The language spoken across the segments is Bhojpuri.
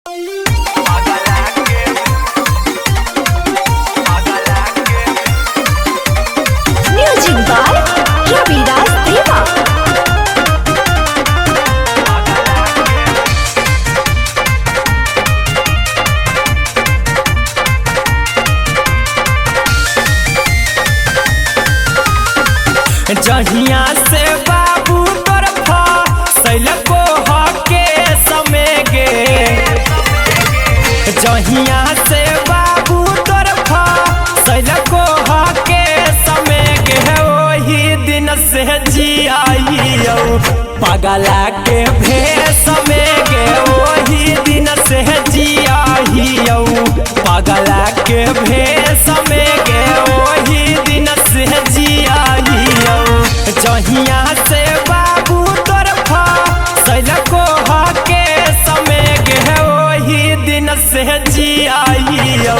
Music by Ravidas Deva. जहिया से बाबू तोर फैल को हके समय गे। जहिया से बाबू तोर फैल को हके समय गे। वही दिन से जियाइयो पगला के भेष में गे। वही दिन से जियाइयो पगला के भेष में गे। वही दिन से जियाइयो जहिया से बाबू तोर फैल को हके समय गे। वही दिन से जियाइयो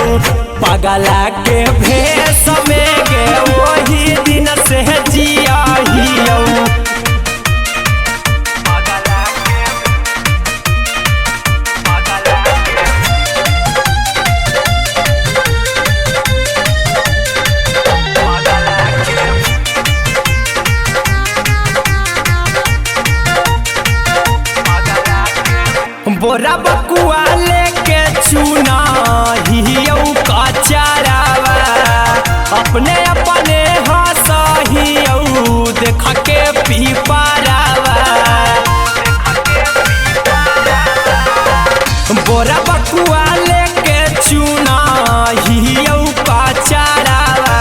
पगला के भेष में गे। वही दिन से जियाइयो बोरा बकुआ लेके चुना हियौ का चारावा। अपने अपने हंसहियौ देख के पीपारावा। बोरा बकुआ लेके चुना हियौ का चारावा।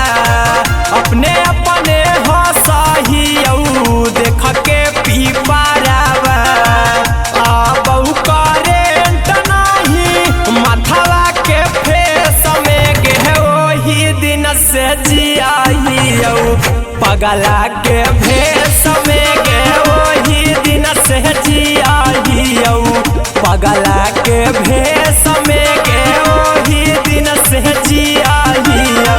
अपने अपने हंसहियौ देख के पीपारावा। से जियाइयो पगला के भेष में गे। वही दिन से जियाइयो पगला के भेष में गे। वही दिन से जियाइयो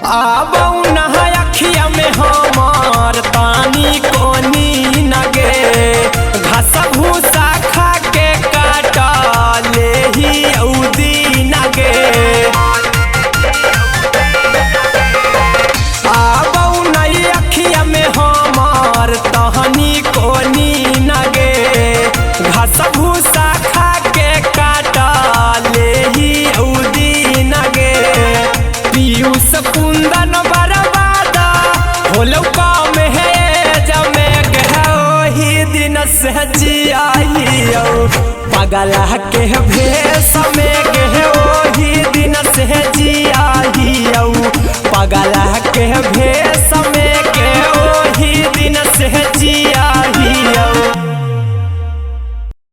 आबौ नहा अखिया में हमार पानी कोनी नगे। घास भूसा खा के काटा ले ही औदी नगे। आबौ नई अखिया में हमार तहनी कोनी नगे। घास भूसा खा के काटा ले ही औदी नगे। पीयूष कुंदन बर्बादा होलो काम है जमे के। वही दिन से जियाइयो पगला के भेष में गे। वही दिन से जियाइयो